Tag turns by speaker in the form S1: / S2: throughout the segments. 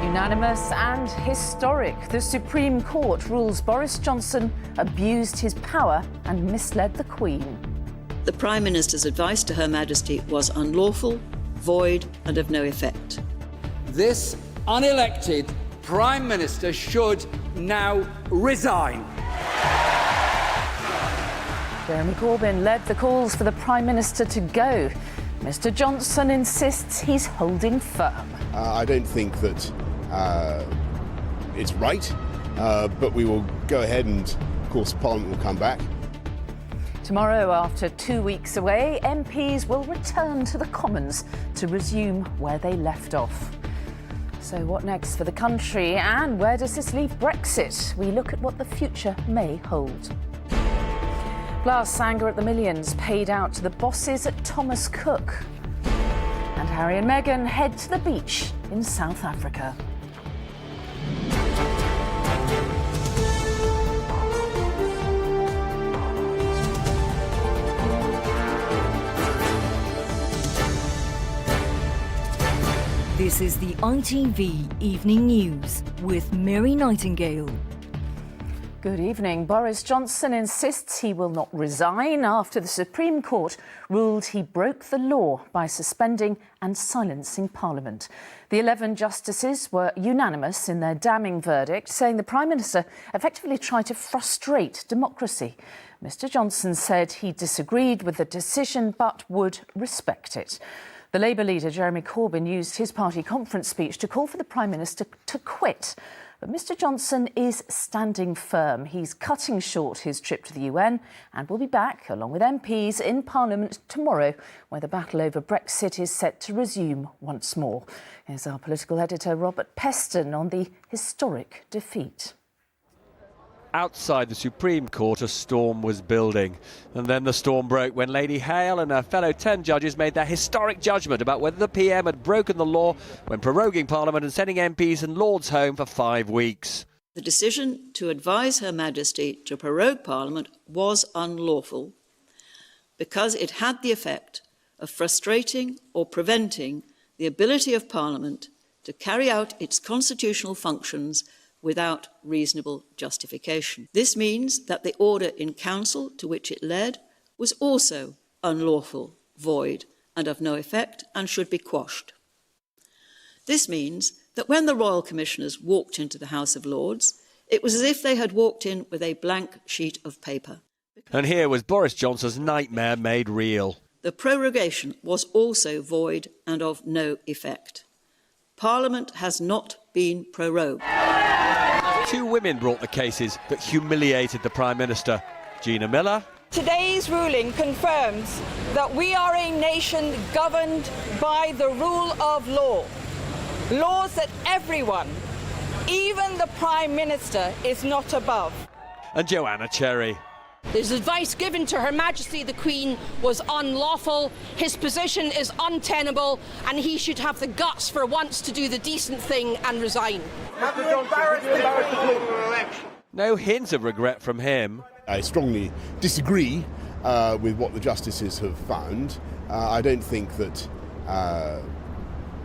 S1: Unanimous and historic. The Supreme Court rules Boris Johnson abused his power and misled the Queen.
S2: The Prime Minister's advice to Her Majesty was unlawful, void and of no effect.
S3: This unelected Prime Minister should now resign.
S1: Jeremy Corbyn led the calls for the Prime Minister to go. Mr Johnson insists he's holding firm.
S4: I don't think that it's right, but we will go ahead and, of course, Parliament will come back.
S1: Tomorrow, after 2 weeks away, MPs will return to the Commons to resume where they left off. So what next for the country, and where does this leave Brexit? We look at what the future may hold. Plus, anger at the millions paid out to the bosses at Thomas Cook. And Harry and Meghan head to the beach in South Africa.
S5: This is the ITV Evening News with Mary Nightingale.
S1: Good evening. Boris Johnson insists he will not resign after the Supreme Court ruled he broke the law by suspending and silencing Parliament. The 11 justices were unanimous in their damning verdict, saying the Prime Minister effectively tried to frustrate democracy. Mr Johnson said he disagreed with the decision but would respect it. The Labour leader, Jeremy Corbyn, used his party conference speech to call for the Prime Minister to quit. But Mr Johnson is standing firm. He's cutting short his trip to the UN and will be back, along with MPs, in Parliament tomorrow, where the battle over Brexit is set to resume once more. Here's our political editor, Robert Peston, on the historic defeat.
S6: Outside the Supreme Court, a storm was building. And then the storm broke when Lady Hale and her fellow 10 judges made their historic judgment about whether the PM had broken the law when proroguing Parliament and sending MPs and Lords home for 5 weeks.
S2: The decision to advise Her Majesty to prorogue Parliament was unlawful because it had the effect of frustrating or preventing the ability of Parliament to carry out its constitutional functions without reasonable justification. This means that the order in Council to which it led was also unlawful, void and of no effect and should be quashed. This means that when the Royal Commissioners walked into the House of Lords, it was as if they had walked in with a blank sheet of paper.
S6: And here was Boris Johnson's nightmare made real.
S2: The prorogation was also void and of no effect. Parliament has not been prorogued.
S6: 2 women brought the cases that humiliated the Prime Minister. Gina Miller.
S7: Today's ruling confirms that we are a nation governed by the rule of law. Laws that everyone, even the Prime Minister, is not above.
S6: And Joanna Cherry.
S8: His advice given to Her Majesty the Queen was unlawful, his position is untenable, and he should have the guts for once to do the decent thing and resign.
S6: No hint of regret from him.
S4: I strongly disagree with what the justices have found. I don't think that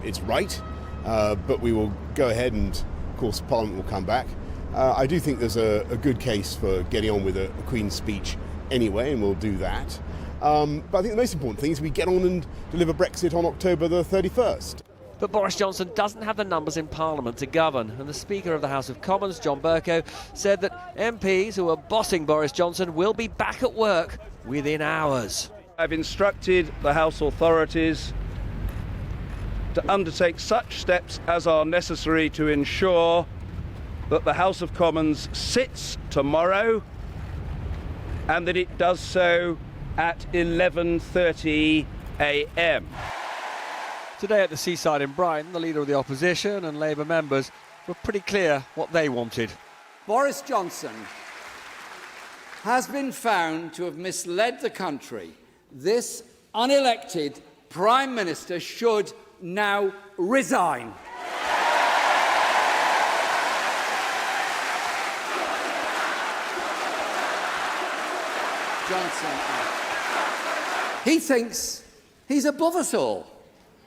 S4: it's right, but we will go ahead and, of course, Parliament will come back. I do think there's a good case for getting on with a Queen's speech anyway, and we'll do that. But I think the most important thing is we get on and deliver Brexit on October the 31st.
S6: But Boris Johnson doesn't have the numbers in Parliament to govern, and the Speaker of the House of Commons, John Bercow, said that MPs who are bossing Boris Johnson will be back at work within hours.
S9: I've instructed the House authorities to undertake such steps as are necessary to ensure that the House of Commons sits tomorrow and that it does so at 11:30 a.m.
S6: Today at the seaside in Brighton, the leader of the opposition and Labour members were pretty clear what they wanted.
S3: Boris Johnson has been found to have misled the country. This unelected Prime Minister should now resign. Johnson, he thinks he's above us all.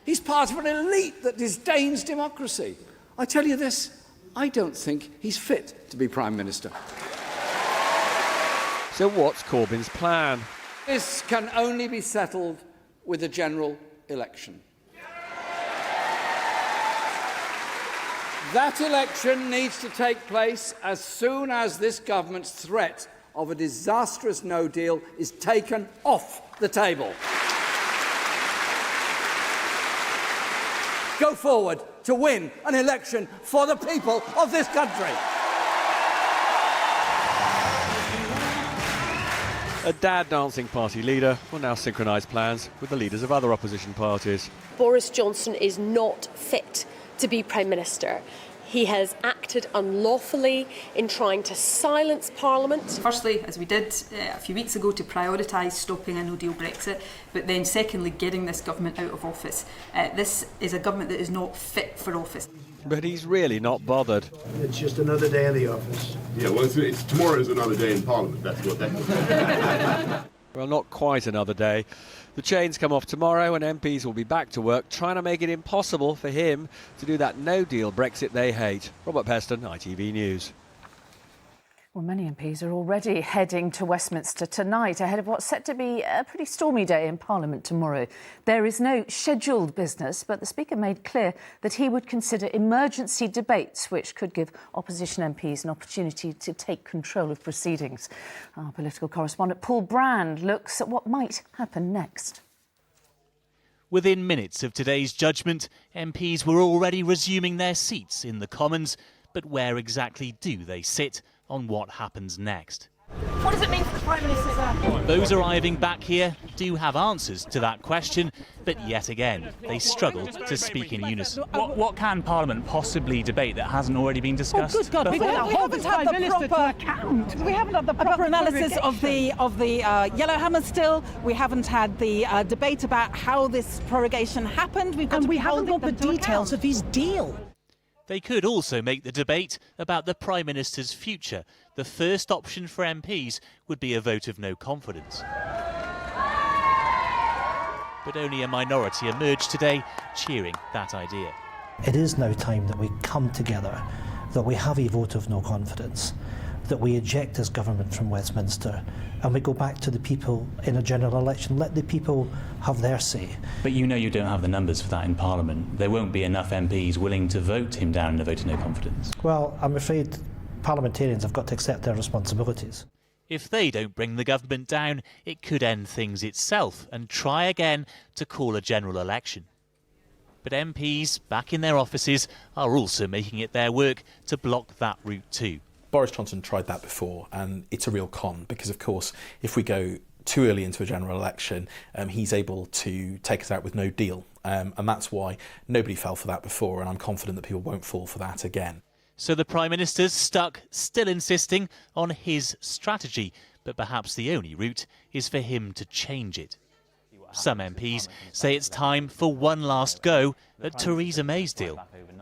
S3: He's part of an elite that disdains democracy. I tell you this, I don't think he's fit to be Prime Minister.
S6: So what's Corbyn's plan?
S3: This can only be settled with a general election. That election needs to take place as soon as this government's threat of a disastrous no deal is taken off the table. Go forward to win an election for the people of this country.
S6: A dad dancing party leader will now synchronise plans with the leaders of other opposition parties.
S10: Boris Johnson is not fit to be Prime Minister. He has acted unlawfully in trying to silence Parliament.
S11: Firstly, as we did a few weeks ago, to prioritise stopping a no-deal Brexit, but then secondly, getting this government out of office. This is a government that is not fit for office.
S6: But he's really not bothered.
S12: It's just another day in the office.
S4: Yeah, well, tomorrow's another day in Parliament, that's what that
S6: Well, not quite another day. The chains come off tomorrow and MPs will be back to work trying to make it impossible for him to do that no-deal Brexit they hate. Robert Peston, ITV News.
S1: Well, many MPs are already heading to Westminster tonight ahead of what's set to be a pretty stormy day in Parliament tomorrow. There is no scheduled business, but the Speaker made clear that he would consider emergency debates, which could give opposition MPs an opportunity to take control of proceedings. Our political correspondent Paul Brand looks at what might happen next.
S13: Within minutes of today's judgment, MPs were already resuming their seats in the Commons. But where exactly do they sit on what happens next?
S8: What does it mean for the Prime Minister?
S13: Those arriving back here do have answers to that question, but yet again, they struggle to speak in unison.
S14: What can Parliament possibly debate that hasn't already been discussed?
S7: Oh, good God, we haven't had the proper analysis of the Yellowhammer still. We haven't had the debate about how this prorogation happened.
S15: We haven't got the details of his deal.
S13: They could also make the debate about the Prime Minister's future. The first option for MPs would be a vote of no confidence. But only a minority emerged today cheering that idea.
S15: It is now time that we come together, that we have a vote of no confidence, that we eject this government from Westminster and we go back to the people in a general election. Let the people have their say.
S14: But you know you don't have the numbers for that in Parliament. There won't be enough MPs willing to vote him down in a vote of no confidence.
S15: Well, I'm afraid parliamentarians have got to accept their responsibilities.
S13: If they don't bring the government down, it could end things itself and try again to call a general election. But MPs back in their offices are also making it their work to block that route too.
S16: Boris Johnson tried that before, and it's a real con because, of course, if we go too early into a general election, he's able to take us out with no deal. And that's why nobody fell for that before, and I'm confident that people won't fall for that again.
S13: So the Prime Minister's stuck, still insisting on his strategy, but perhaps the only route is for him to change it. Some MPs say it's time for one last go at Theresa May's deal.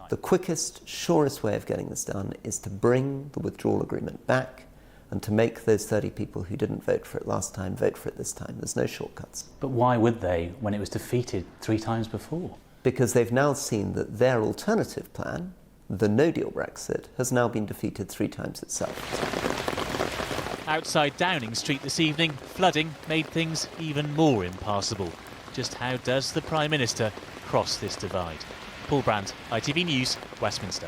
S17: The quickest, surest way of getting this done is to bring the withdrawal agreement back and to make those 30 people who didn't vote for it last time vote for it this time. There's no shortcuts.
S14: But why would they when it was defeated 3 times before?
S17: Because they've now seen that their alternative plan, the no-deal Brexit, has now been defeated 3 times itself.
S13: Outside Downing Street this evening, flooding made things even more impassable. Just how does the Prime Minister cross this divide? Paul Brandt, ITV News, Westminster.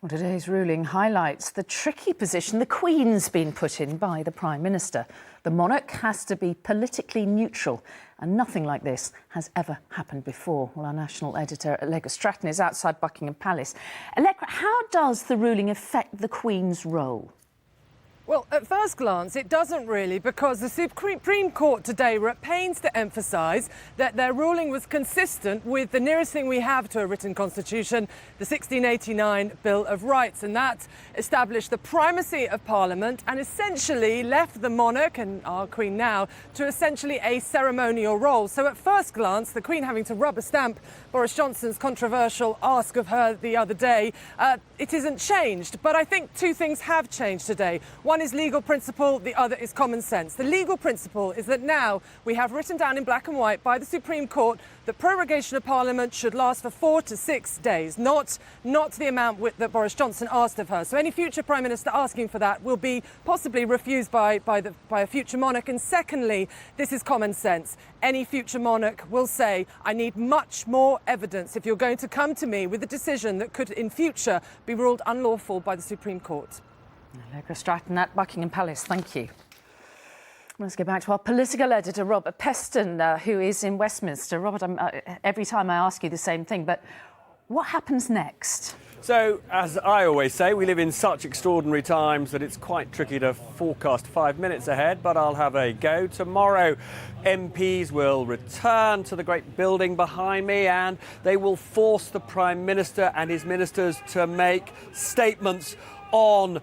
S1: Well, today's ruling highlights the tricky position the Queen's been put in by the Prime Minister. The monarch has to be politically neutral, and nothing like this has ever happened before. Well, our national editor, Allegra Stratton, is outside Buckingham Palace. Allegra, how does the ruling affect the Queen's role?
S18: Well, at first glance, it doesn't really, because the Supreme Court today were at pains to emphasise that their ruling was consistent with the nearest thing we have to a written constitution, the 1689 Bill of Rights, and that established the primacy of Parliament and essentially left the monarch, and our Queen now, to essentially a ceremonial role. So at first glance, the Queen having to rubber stamp Boris Johnson's controversial ask of her the other day, it isn't changed. But I think 2 things have changed today. One One is legal principle, the other is common sense. The legal principle is that now we have written down in black and white by the Supreme Court that prorogation of Parliament should last for 4 to 6 days, not the amount that Boris Johnson asked of her. So any future Prime Minister asking for that will be possibly refused by a future monarch. And secondly, this is common sense. Any future monarch will say, I need much more evidence if you're going to come to me with a decision that could in future be ruled unlawful by the Supreme Court.
S1: Allegra Stratton at Buckingham Palace, thank you. Let's go back to our political editor, Robert Peston, who is in Westminster. Robert, every time I ask you the same thing, but what happens next?
S6: So, as I always say, we live in such extraordinary times that it's quite tricky to forecast 5 minutes ahead, but I'll have a go. Tomorrow, MPs will return to the great building behind me and they will force the Prime Minister and his ministers to make statements on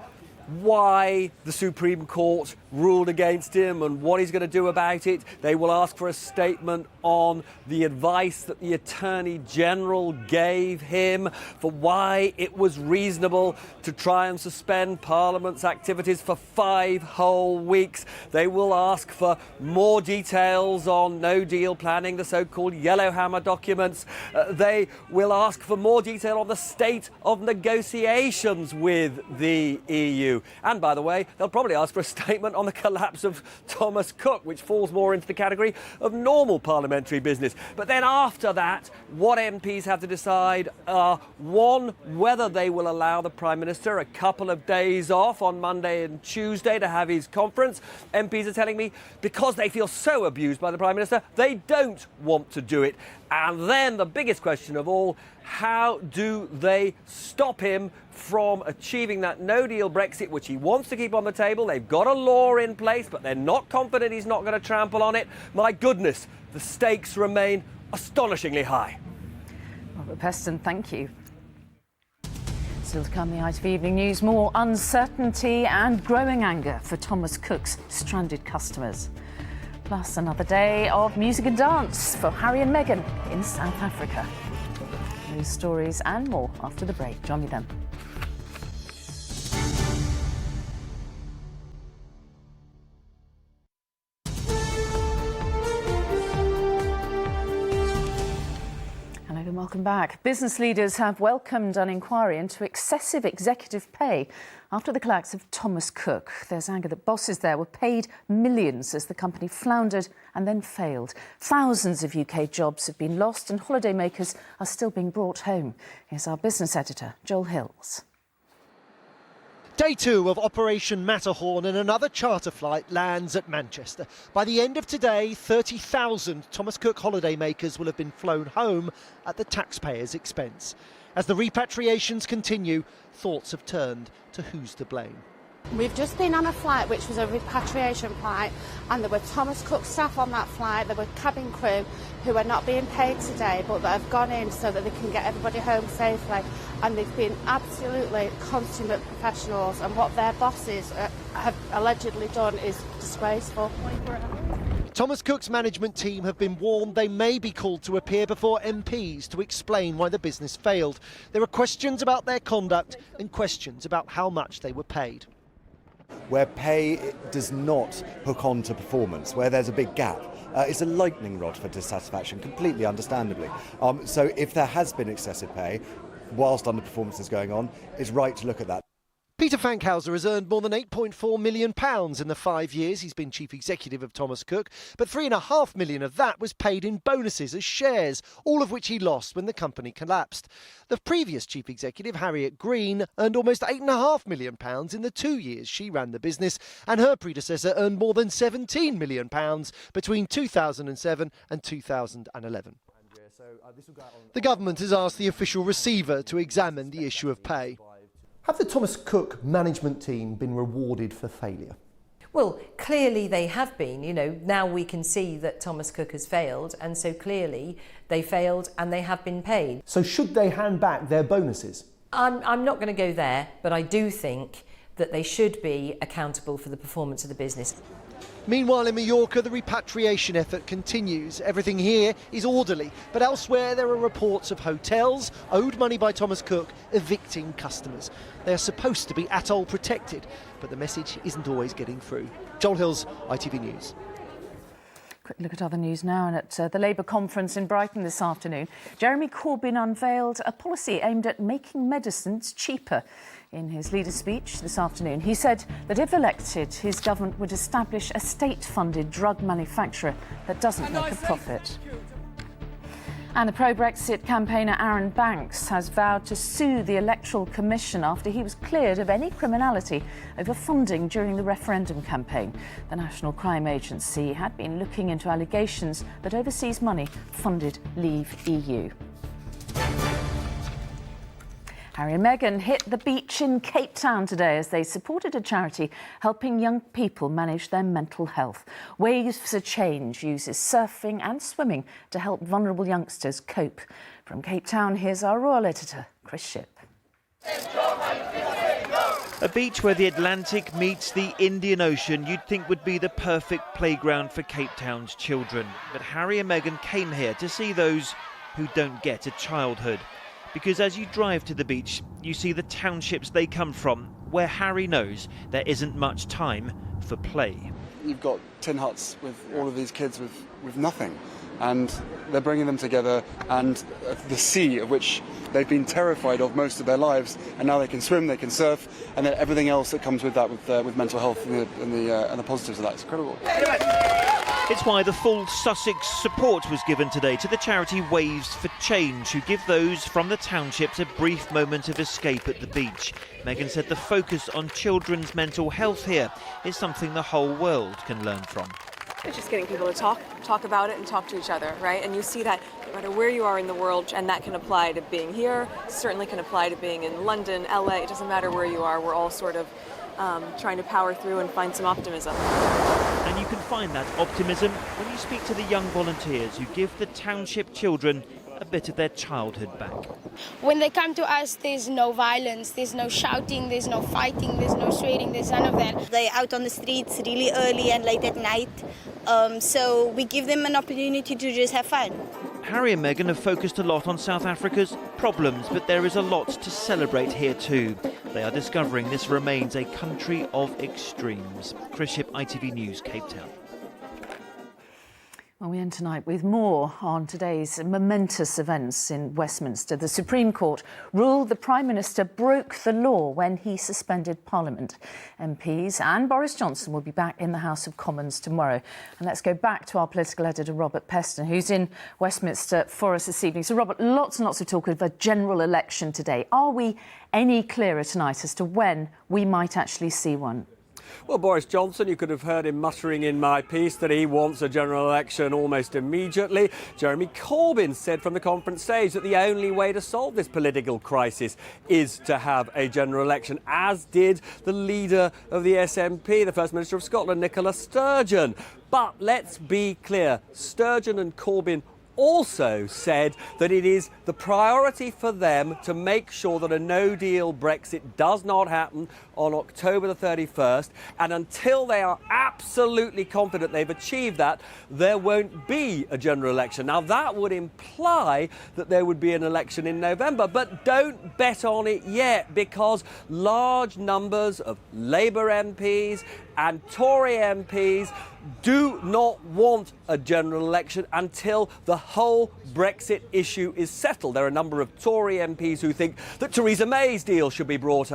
S6: why the Supreme Court ruled against him and what he's going to do about it. They will ask for a statement on the advice that the Attorney General gave him for why it was reasonable to try and suspend Parliament's activities for 5 whole weeks. They will ask for more details on no-deal planning, the so-called Yellowhammer documents. They will ask for more detail on the state of negotiations with the EU. And by the way, they'll probably ask for a statement on the collapse of Thomas Cook, which falls more into the category of normal parliamentary business. But then after that, what MPs have to decide are, one, whether they will allow the Prime Minister a couple of days off on Monday and Tuesday to have his conference. MPs are telling me because they feel so abused by the Prime Minister, they don't want to do it. And then the biggest question of all, how do they stop him from achieving that no-deal Brexit, which he wants to keep on the table? They've got a law in place, but they're not confident he's not going to trample on it. My goodness, the stakes remain astonishingly high.
S1: Robert Peston, thank you. Still to come, the ITV Evening News, more uncertainty and growing anger for Thomas Cook's stranded customers. Plus another day of music and dance for Harry and Meghan in South Africa. News stories and more after the break. Join me then. Hello and welcome back. Business leaders have welcomed an inquiry into excessive executive pay after the collapse of Thomas Cook. There's anger that bosses there were paid millions as the company floundered and then failed. Thousands of UK jobs have been lost and holidaymakers are still being brought home. Here's our business editor, Joel Hills.
S19: Day 2 of Operation Matterhorn and another charter flight lands at Manchester. By the end of today, 30,000 Thomas Cook holidaymakers will have been flown home at the taxpayers' expense. As the repatriations continue, thoughts have turned to who's to blame.
S20: We've just been on a flight which was a repatriation flight, and there were Thomas Cook staff on that flight, there were cabin crew who are not being paid today but that have gone in so that they can get everybody home safely, and they've been absolutely consummate professionals, and what their bosses have allegedly done is disgraceful.
S19: Thomas Cook's management team have been warned they may be called to appear before MPs to explain why the business failed. There are questions about their conduct and questions about how much they were paid.
S21: Where pay does not hook on to performance, where there's a big gap, it's a lightning rod for dissatisfaction, completely understandably. So if there has been excessive pay, whilst underperformance is going on, it's right to look at that.
S19: Peter Fankhauser has earned more than £8.4 million in the 5 years he's been chief executive of Thomas Cook, but £3.5 million of that was paid in bonuses as shares, all of which he lost when the company collapsed. The previous chief executive, Harriet Green, earned almost £8.5 million in the 2 years she ran the business, and her predecessor earned more than £17 million between 2007 and 2011. The government has asked the official receiver to examine the issue of pay.
S22: Have the Thomas Cook management team been rewarded for failure?
S23: Well, clearly they have been. You know, now we can see that Thomas Cook has failed, and so clearly they failed and they have been paid.
S22: So should they hand back their bonuses?
S23: I'm not going to go there, but I do think that they should be accountable for the performance of the business.
S19: Meanwhile, in Mallorca, the repatriation effort continues. Everything here is orderly, but elsewhere there are reports of hotels owed money by Thomas Cook evicting customers. They are supposed to be atoll protected, but the message isn't always getting through. Joel Hills, ITV News.
S1: Quick look at other news now, and at the Labour conference in Brighton this afternoon, Jeremy Corbyn unveiled a policy aimed at making medicines cheaper. In his leader speech this afternoon, he said that if elected, his government would establish a state-funded drug manufacturer that doesn't make a profit. And the pro-Brexit campaigner Aaron Banks has vowed to sue the Electoral Commission after he was cleared of any criminality over funding during the referendum campaign. The National Crime Agency had been looking into allegations that overseas money funded Leave EU. Harry and Meghan hit the beach in Cape Town today as they supported a charity helping young people manage their mental health. Waves for Change uses surfing and swimming to help vulnerable youngsters cope. From Cape Town, here's our royal editor, Chris Shipp.
S2: A beach where the Atlantic meets the Indian Ocean you'd think would be the perfect playground for Cape Town's children. But Harry and Meghan came here to see those who don't get a childhood. Because as you drive to the beach, you see the townships they come from, where Harry knows there isn't much time for play.
S5: You've got tin huts with all of these kids with nothing, and they're bringing them together, and the sea, of which they've been terrified of most of their lives, and now they can swim, they can surf, and then everything else that comes with that, with mental health and the positives of that. It's incredible.
S2: It's why the full Sussex support was given today to the charity Waves for Change, who give those from the townships a brief moment of escape at the beach. Meghan said the focus on children's mental health here is something the whole world can learn from.
S9: It's just getting people to talk about it and talk to each other, right? And you see that no matter where you are in the world, and that can apply to being here, certainly can apply to being in London, LA, it doesn't matter where you are, we're all sort of trying to power through and find some optimism.
S2: And you can find that optimism when you speak to the young volunteers who give the township children a bit of their childhood back.
S24: When they come to us, there's no violence, there's no shouting, there's no fighting, there's no swearing, there's none of that.
S25: They're out on the streets really early and late at night, so we give them an opportunity to just have fun.
S2: Harry and Meghan have focused a lot on South Africa's problems, but there is a lot to celebrate here too. They are discovering this remains a country of extremes. Chris Shipp, ITV News, Cape Town.
S1: Well, we end tonight with more on today's momentous events in Westminster. The Supreme Court ruled the Prime Minister broke the law when he suspended Parliament. MPs and Boris Johnson will be back in the House of Commons tomorrow. And let's go back to our political editor, Robert Peston, who's in Westminster for us this evening. So, Robert, lots and lots of talk of a general election today. Are we any clearer tonight as to when we might actually see one?
S6: Well, Boris Johnson, you could have heard him muttering in my piece that he wants a general election almost immediately. Jeremy Corbyn said from the conference stage that the only way to solve this political crisis is to have a general election, as did the leader of the SNP, the First Minister of Scotland, Nicola Sturgeon. But let's be clear, Sturgeon and Corbyn also said that it is the priority for them to make sure that a no-deal Brexit does not happen on October the 31st, and until they are absolutely confident they've achieved that, there won't be a general election. Now, that would imply that there would be an election in November, but don't bet on it yet, because large numbers of Labour MPs and Tory MPs do not want a general election until the whole Brexit issue is settled. There are a number of Tory MPs who think that Theresa May's deal should be brought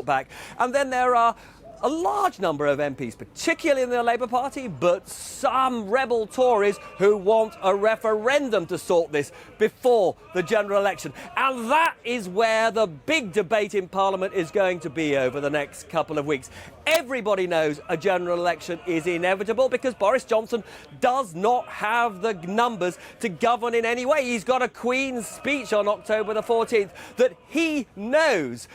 S6: back. And then there are a large number of MPs, particularly in the Labour Party, but some rebel Tories who want a referendum to sort this before the general election. And that is where the big debate in Parliament is going to be over the next couple of weeks. Everybody knows a general election is inevitable because Boris Johnson does not have the numbers to govern in any way. He's got a Queen's speech on October the 14th that he knows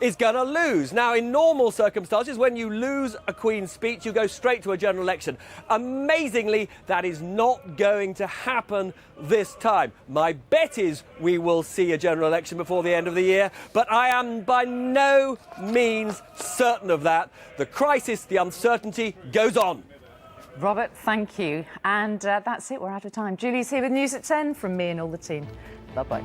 S6: is going to lose. Now, in normal circumstances,
S3: circumstances, when you lose a Queen's speech, you go straight to a general election. Amazingly, that is not going to happen this time. My bet is we will see a general election before the end of the year, but I am by no means certain of that. The crisis, the uncertainty goes on.
S1: Robert, thank you. And that's it, we're out of time. Julie's here with News at 10 from me and all the team. Bye-bye.